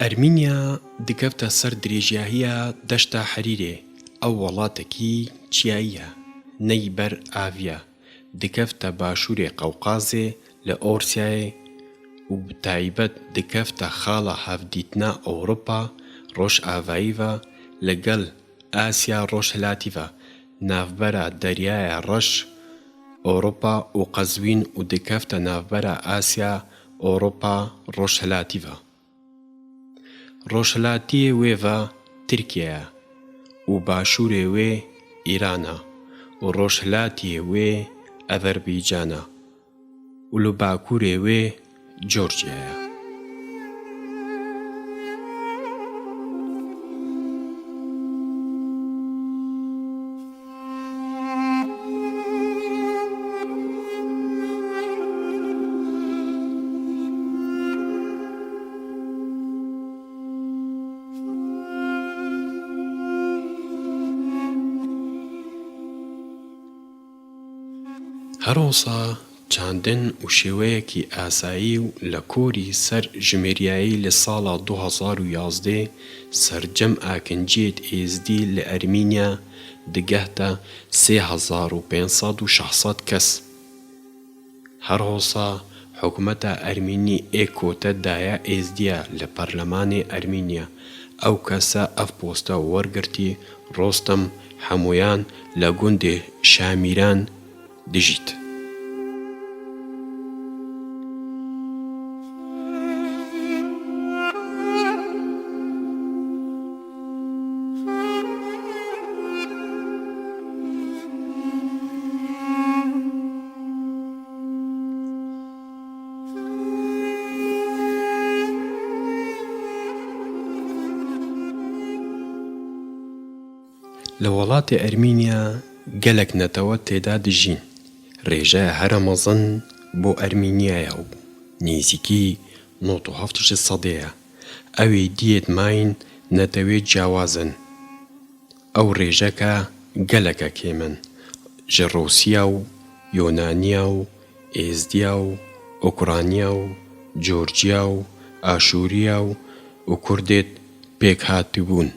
ئەرمینیا دکەوتە سەر درێژیاهیە دەشتا حەریرێ ئەو وڵاتێکی چیاییە نەی بەر ئاڤیە دکەفتە باشوورێ قەوقازێ لە ئۆرسیایێ و بتایبەت دکەفتە خاڵە هەڤدیتنا ئەوڕۆپا ڕۆژ ئاڤاییڤە لەگەڵ ئاسیا ڕۆژهەلاتیڤە ناڤبەرە دەریایە ڕەش ئەوڕۆپا و قەزوین و دکەفتە ناڤبەرە ئاسیا ئەوڕۆپا ڕۆژهەلاتیڤە ڕۆژهەلاتیە وێڤە ترکیەیە و باشوورێ وێ ئیرانە و ڕۆژهەلاتیە وێ ئەذەربەیجانە و لە باکوورێ وێ جۆرجیایە هەرۆسا چاندن و شێوەیەکی ئاسایی و لە کۆری سەر ژمێریایی لە ساڵا 2011 سەرجەم ئاکنجێت ئێزدی لە ئەرمینیا دگەهتە 3500 کەس هەرۆسا حکومەتە ئەرمینی ئێکۆتە دایە ئێزدیە لە پەرلەمانێ ئەرمینیا ئەو کەسە ئەف پۆستە وەرگرتی ڕۆستەم هەمویان لە گوندێ شامیران دژیت لە وڵاتی ئەرمینیا گەلێک نەتەوە تێدا دژین ڕێژەیە هەرە مەزن بۆ ئەرمینیایە و نێزیکی 97 سەدەیە ئەوێ دیێت ماین نەتەوێت جیاوازن ئەو ڕێژەکە گەلەکە کێمن ژە ڕۆسیا و یۆنانیا و ئێزدیا و ئوکرانیا و جۆرجیا و ئاشوریا و کوردێت پێک هاتبوون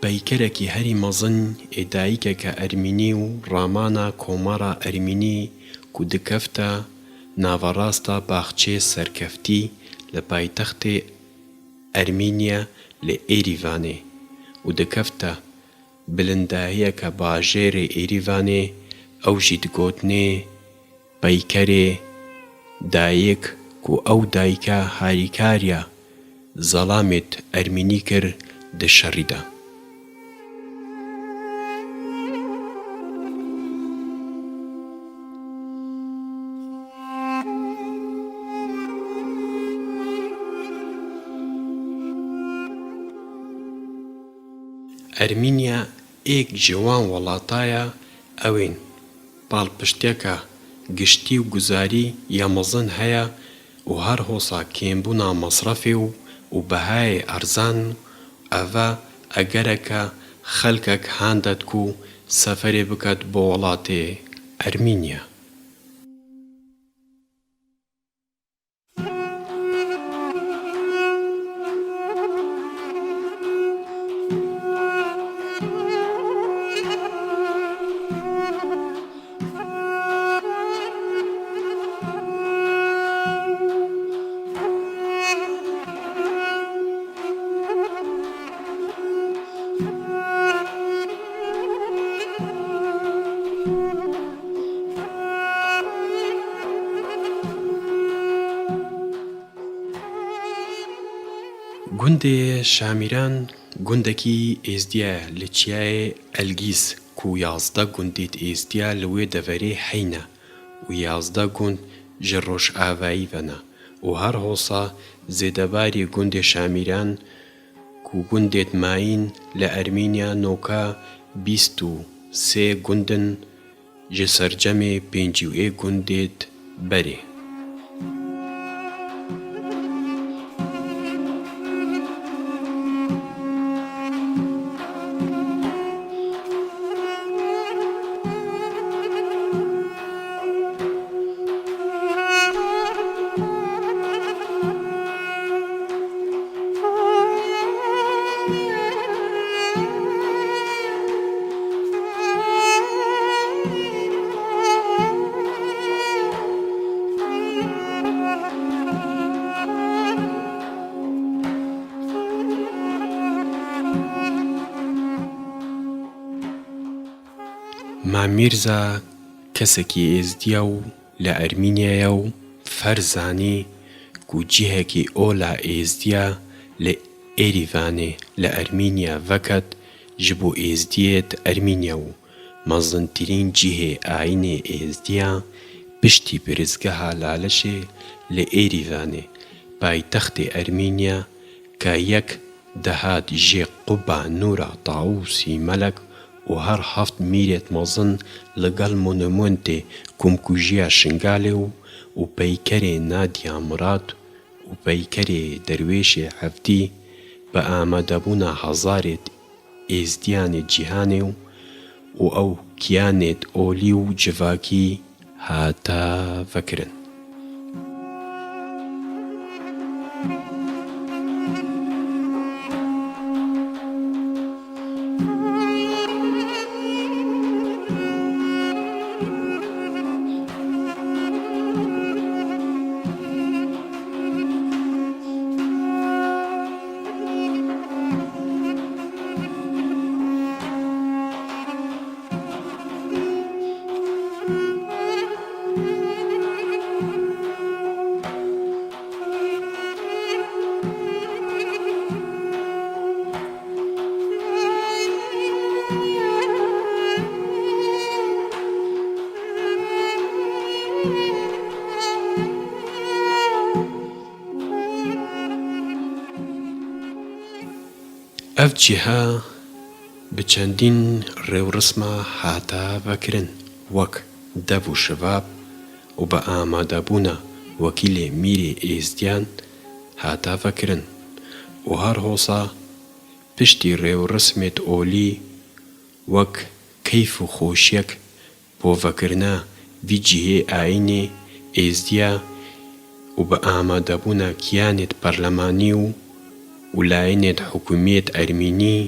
بەیکەرێکی هەری مەزن ئێدایکێکە ئەرمینی و ڕامانە کۆمەڕە ئەرمینی کو دکەفتە ناڤەڕاستە باخچێ سەرکەفتی لە پایتەختێ ئەرمینیا لە ئێریڤانێ و دکەفتە بلنداییەکە باژێرێ ئێریڤانێ ئەوژی دگوتنێ بەیکەرێ دایک کو ئەو دایکە هاریکاریە زەڵامێت ئەرمینی کرد دشەڕیدا ئەرمینیا ئێک جوان وڵاتایە ئەوێن پاڵپشتێکە گشتی و گوزاری یا مەزن هەیە و هەر هۆسا کێمبوونا مەسرەفێ و بەهای ئەرزان ئەڤە ئەگەرەکە خەلکێک هاندەت و سەفەرێ بکات بۆ وڵاتێ ئەرمینیا گوندێ شامیران گوندێکی ئێزدیە لە چیایە ئەلگیز کو 11 گوندێت ئێزدیا لەوێ دەڤەرێ حەینە و 11 گوند ژە ڕۆژ ئاڤاییڤەنە و هەر هۆسا زێدەباری گوندێ شامیران کو گوندێت ماین لە ئەرمینیا نۆکە 23 گوندن ژە سەرجەمێ 51 گوندێت بەرێ مامیرزا کەسێکی ئێزدیە و لە ئەرمینیایە و فەرزانی و جیهێکی ئۆلا ئێزدیە لە ئێریڤانێ لە ئەرمینیا ڤەکەت ji bo êzdiyê di Ermînya û mezintirîn cihê ayînê êzdiya piştî pirsgeha Laleşê li Êrîvanê paytextê Ermînya ka yek dihat jê quba Nûra Taûsî Melek û her heft mîrê mezin li gel monumentê Komkujiya Şingalê û peykerê Nadia Murad û peykerê Derwêşê Heftî bi amadebûna hezarê êzdiyanê cîhanê û ew kiyanê olî û civakî hate vekirin. Ev cîha bi çendîn rêwrisma hate vekirin wek dev û şivab û bi amadebûna wekîlê mîrê êzdiyan hate vekirin û her hosa piştî rêwrismê olî wek keyf û xweşiyek bo vekirina vî cihê ayînê êzdiya û bi amadebûna kiyanê perlemanî û ولایەنێ حکوومێت ئەرمینی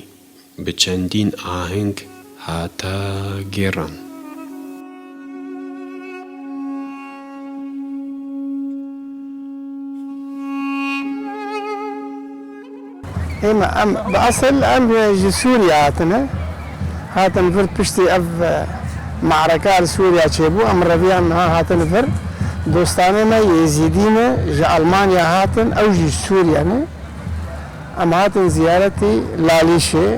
bi çendîn aheng hate gêran. ايما ام باصل ام جي سوريا هاتن فرد بشتي اف معركة سوريا تشيبو ام ربيان هاتن فرد دوستانه ما يزيدينه جي المانيا هاتن او جي سوريا ام هاتن زيارتي لاليشي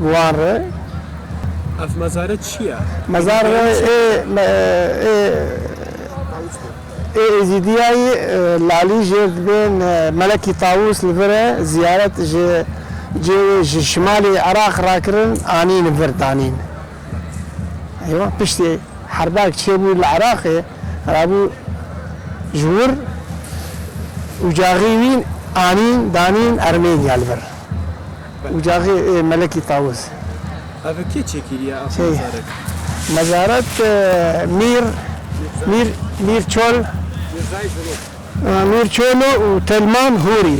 وانره اف مزارت چیه؟ مزار ازيدياي لاليشي بين ملكي طاووس لفره زيارة جي شمالي عراق راكرن انين فردانين ايوه بشتي حرباك تشيبو العراقي رابو جور وجاغيوين آنین دانین ارمینیا البر وجاغي ملكي طاووس اف کی چکیریه اف شي. مزارت؟ مزارات مير تشول مير تشولو وتلمان هوري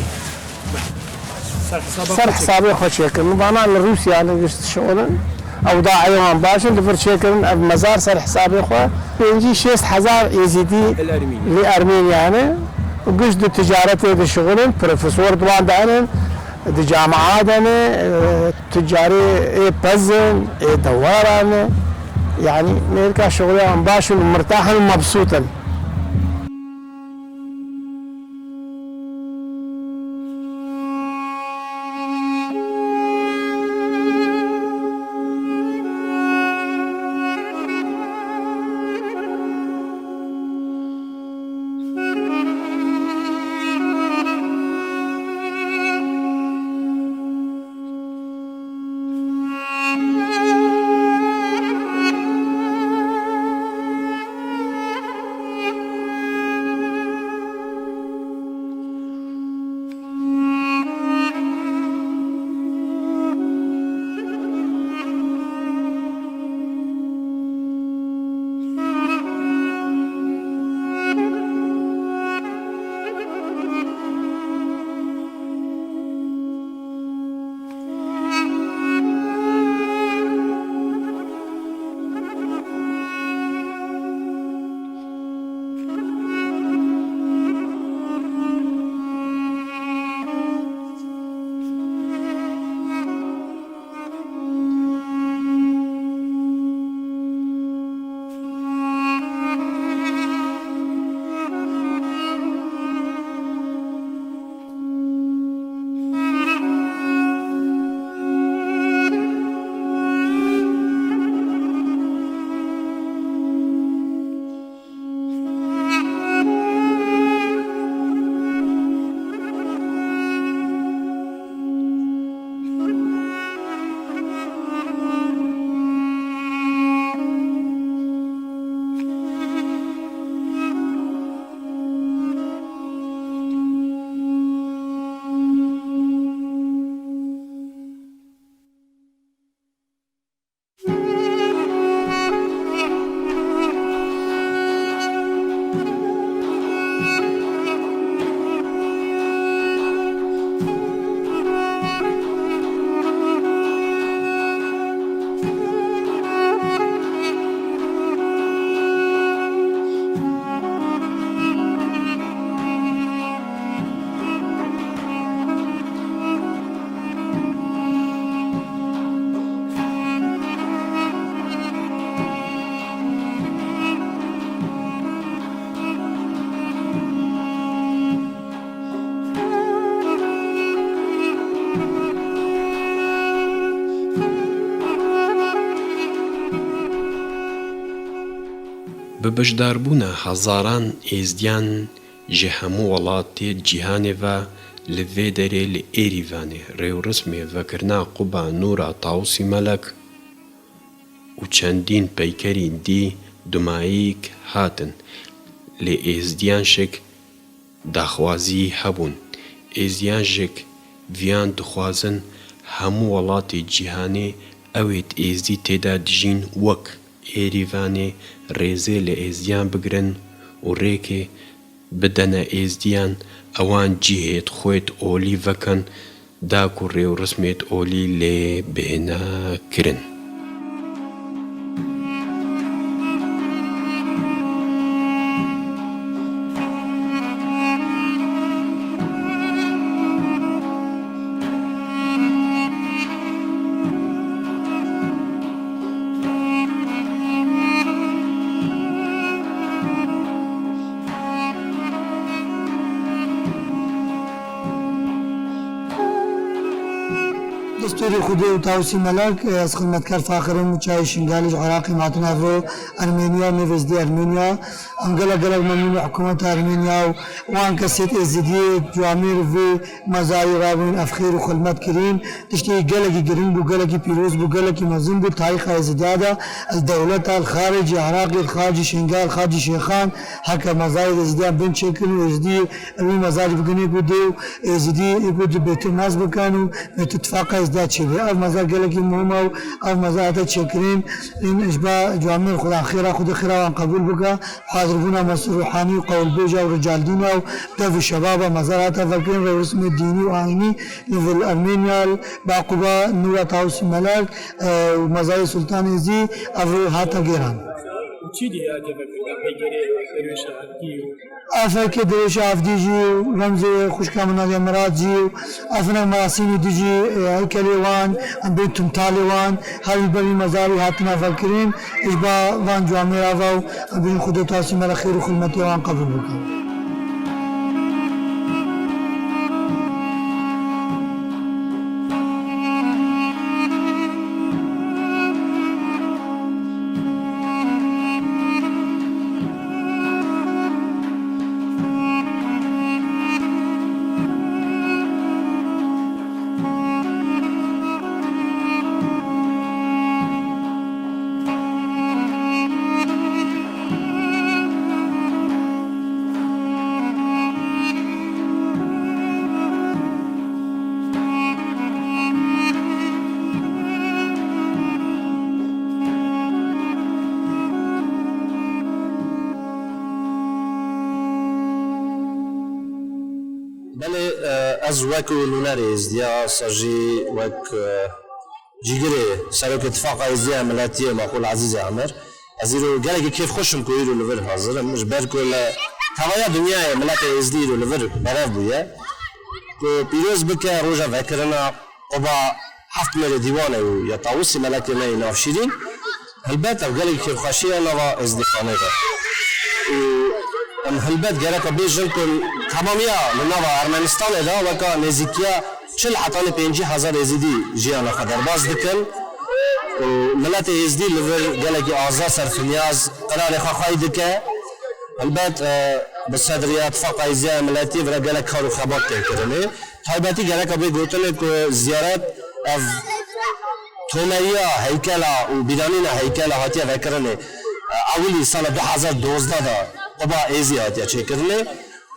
سر حسابي خو شكل مبانا لروسيا انا قشت شغلن او دا ايوان باشن دفر شكلن اب مزار سر حسابي خو بينجي 6000 يزيدي لارمينيا يعني وقش دي تجارتي دي شغلن بروفيسور دوان دانن دي جامعات انا تجاري اي بزن اي دواران يعني ميركا شغلي عم باشن ومرتاحا ومبسوطا. ببشداربوونا هەزاران ئێزدیان ji hemû welatê cîhanê ve li vê derê li Êrîvanê rêwrîsmê vekirina quba Nûra Tawûsî Melek û çendîn peykerên dî dumayîk hatin lê êzdiyan şik daxwazî hebûn. Êzdiyan jî viyan dixwazin hemû welatê cîhanê ewê êzdî têda dijîn wek Êrîvanê rêzê li êzdiyan bigirin û rêkê bidene êzdiyan ewan cihêt xwêt olî vekin da ku rêwrîsmêt olî lê bêhna kirin. دستور خود و تاوسی ملک از خدمتکار فاخرم و چای شنگالیج عراقی ماتنا رو ارمنیا نوزدی ارمنیا انگلا گلا ممنون حکومت ارمنیا و آن کسیت ازدی جوامیر و مزای رابین افخیر و خدمت کرین تشتی گلگی گرین بو گلگی پیروز بو گلگی مزین بو تاریخ ازدیادا الدولت الخارج عراقی الخارج شنگال خارج شیخان حکا مزای ازدیا بن چکن و ازدی امی مزای بگنی بودو ازدی بود بیت الناس بکنو بیت اتفاق ازداد شده او مزار گلگی مهمه او مزار تا چکرین این اشباع جوامع خدا خیره خود خیره وان قبول بکا حاضر بونا مسئول روحانی و قول بوجا و رجال دین و دف شباب مزار تا فکرین و رسم دینی و آینی نفل ارمینیا باقوبا نورا تاوسی ملک و مزار سلطان ازی افرو هاتا گیران چی دیگه پیگیری درویش عفدی افرک درویش عفدی جی رمز خوشکامنا دی مراد جی افنا مراسیم دی جی هیکلی وان ام بیتم تالی وان هر بری مزاری هاتنا فکرین اشبا وان جوامع راو ام بین خود تاسی مال خیر و خدمتی وان قبول بکن. بله از وک لونر ازدیا سجی وک جیگره سرک اتفاق ازدیا ملتی معقول عزیز عمر ازیرو گله کیف خوشم کوی رو لور حاضر مش برکل تمایا دنیا ملت ازدی رو لور برف بویه کو پیروز بکه روزا وکرنا قبا هفت مره دیوانه و یا طاووسی ملتی نه نافشیرین البته گله کیف خوشیه نوا ازدی خانه هلبت گرک بیشتر کن تمامیا لنوا ارمنستان ادا وکا نزدیکیا 40,000 ازدی جیانا خدر باز دکن ملت ازدی لور گلگی آزاد صرف نیاز قرار خواهی دکه البته بصدریات فاق ازیا ملتی ورا گلک کارو خبات کرده تایباتی گرک بی گوتله که زیارت اف تومریا هیکلا و بیرانینا هیکلا هاتیا وکرنه اولی سال 2012 دا قبا ایزی هاتیا چه کرنه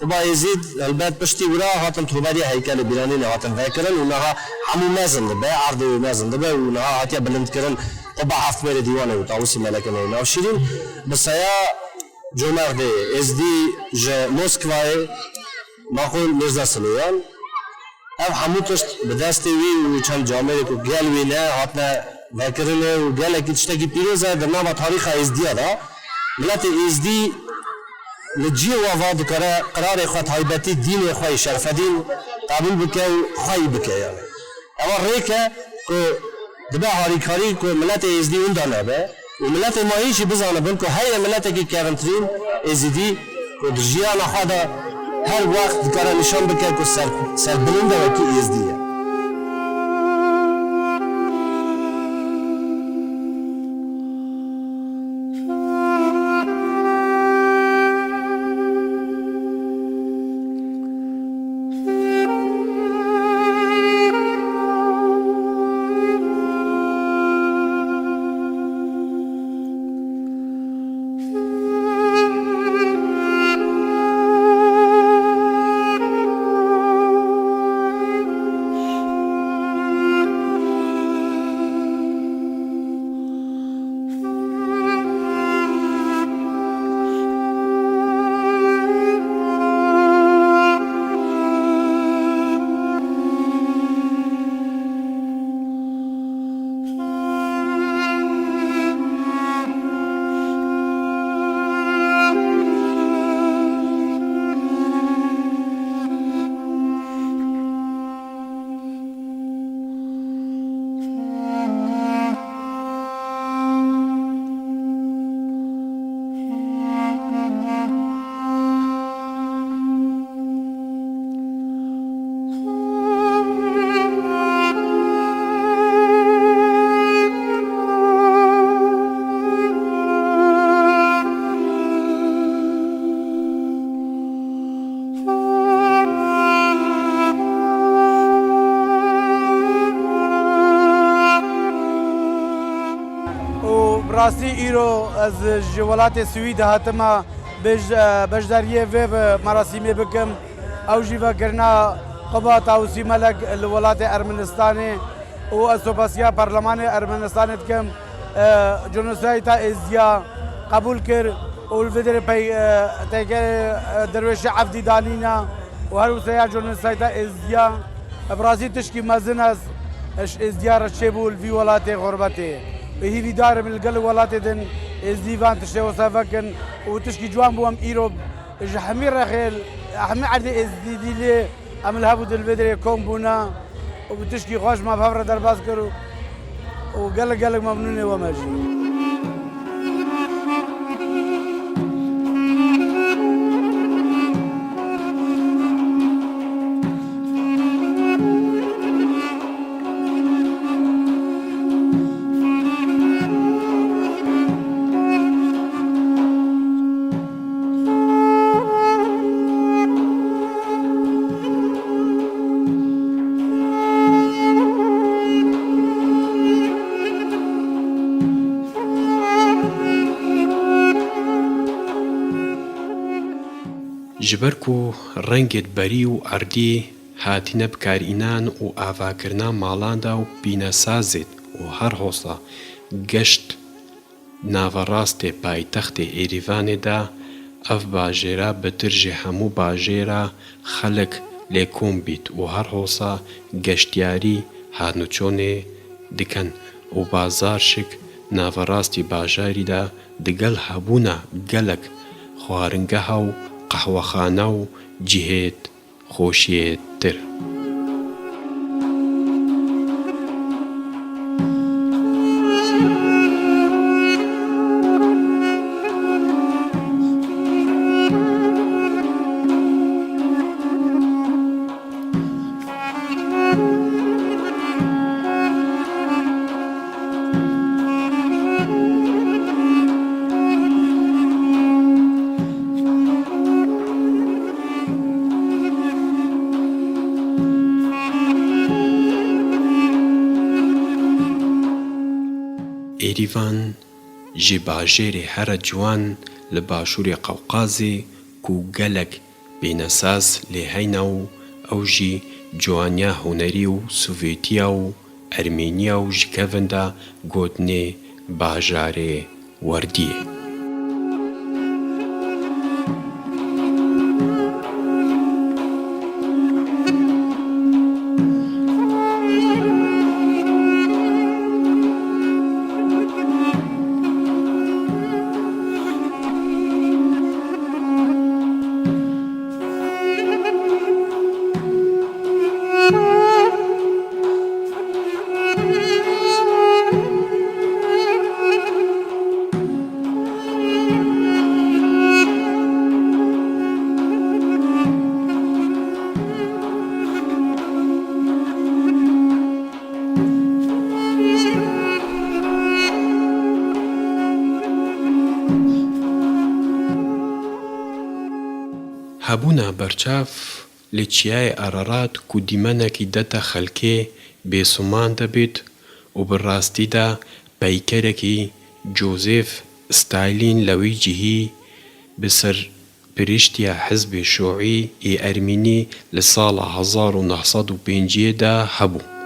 قبا ایزید البته پشتی ورا هاتن تومریا هیکل بیرانینا هاتن وکرن و نها همو مزنده به عرض مزنده به و نها هاتیا بلند کرن قبا هفت مره دیوانه و طاووسی ملکه ناشرین بسیا جمعه ازدی ج مسکوای معقول مرزا سلیان اف هموتش به دست وی و چند جامعه کو گل وی نه هاتنا وکرنه و گل کی تشتکی پیروزه در نام تاریخ ازدی دا ملت ازدی لجی و واد قرار خو تایبتی دین خو شرف دین قبول بکه خو بکه یعنی اما ریکه کو دبا هاری کاری کو ملت ازدی اون دانه به و ملت ماهیش بزانه بن کو هی ملت کی کارنترین ازدی کو دجیان خدا هر وقت کار نشان بکه کو سر بلنده و کی ازدیه براستی ایرو از جوالات سوید هاتما بجداریه و مراسمی بکم او جیوه کرنا قبا تاوسی ملک الولات ارمنستانی و اسوپاسیا پارلمان ارمنستان کم جنوسایتا ازیا قبول کر و الفدر پی تاگر درویش عفدی دانینا و هر وسیا جنوسایتا ازیا برازیل تشکی مزن از ازیا رشبول في ولات غربته هي في دار من القل ولات دن ازديفان تشتي وصافكن وتشكي جوان بوام ايروب جحمير رخيل احمي عدي ازدي لي عمل هابود الفدري كومبونا وبتشكي خوش ما بفر درباس كرو وقال ممنوني وماشي جبركو رنگت بري و عردي هاتينه بكارينان و آواكرنا مالاندا و بينسازت و هر حوصا گشت ناوراست پایتخت ایریوان دا اف باجیرا بترجی همو باجیرا خلق لیکون بیت و هر حوصا گشتیاری هانوچونه دکن و بازار شک ناوراستی باجاری دا دگل هبونا گلک خوارنگه و قهوخانه و جهت خوشیت تر ایریوان جی باجێری هەرە جوان لە باشووری قەوقازێ و گەلک بێنەساز لێ هەینە و ئەو ژی جوانیا هونەری و سوڤێتیا و ئەرمێنیا و ژ کەڤندا گوتنێ باژارێ وەردیە. هەبوونا بەرچاو لە چیای ئارەرات و دیمەنێکی دەتە خەڵکێ بێسومان دەبێت و بەڕاستیدا پەیکەرێکی جۆزێف ستالین لەوەی جیهی بەسەر پرشتیا حزبی شووعی ئی ئەرمینی لە ساڵە 1905 دا هەبوو.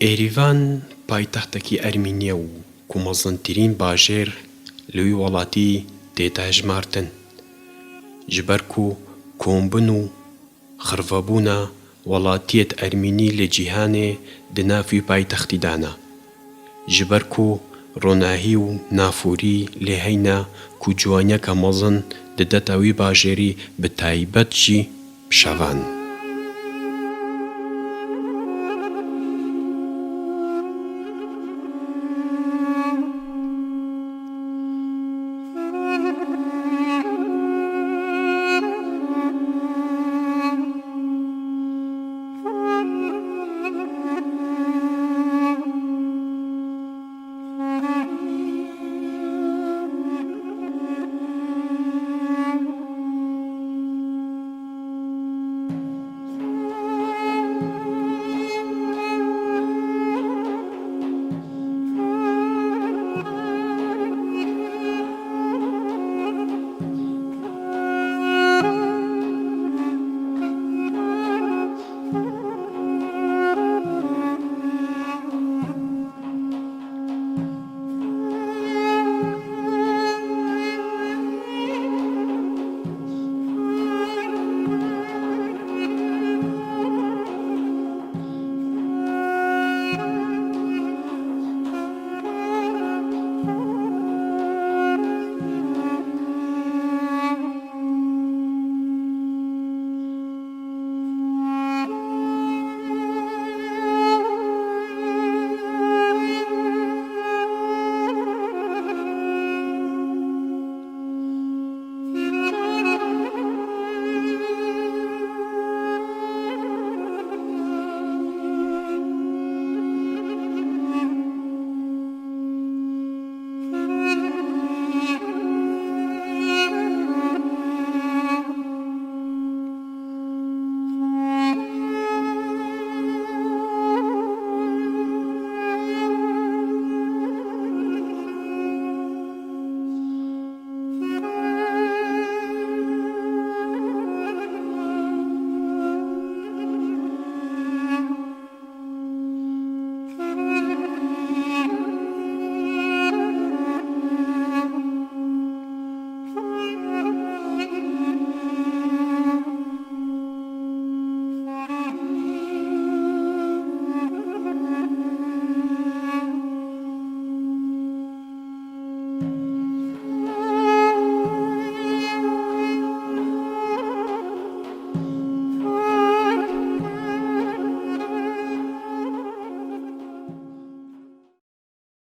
ئێریڤان پایتەختێکی ئەرمینیە و کومەڵزنترین باژێر لەوی وڵاتی تێدا ژمارتن ji ber ku kombin û xirvebûna وڵاتیەت ئەرمینی لە جیهانێ دنافی پایتەختیدانە ji ber ku ronahî û nafûrî lê heyne ku ciwaniyeka mezin di deta wî bajêrî bi taybet jî şevan.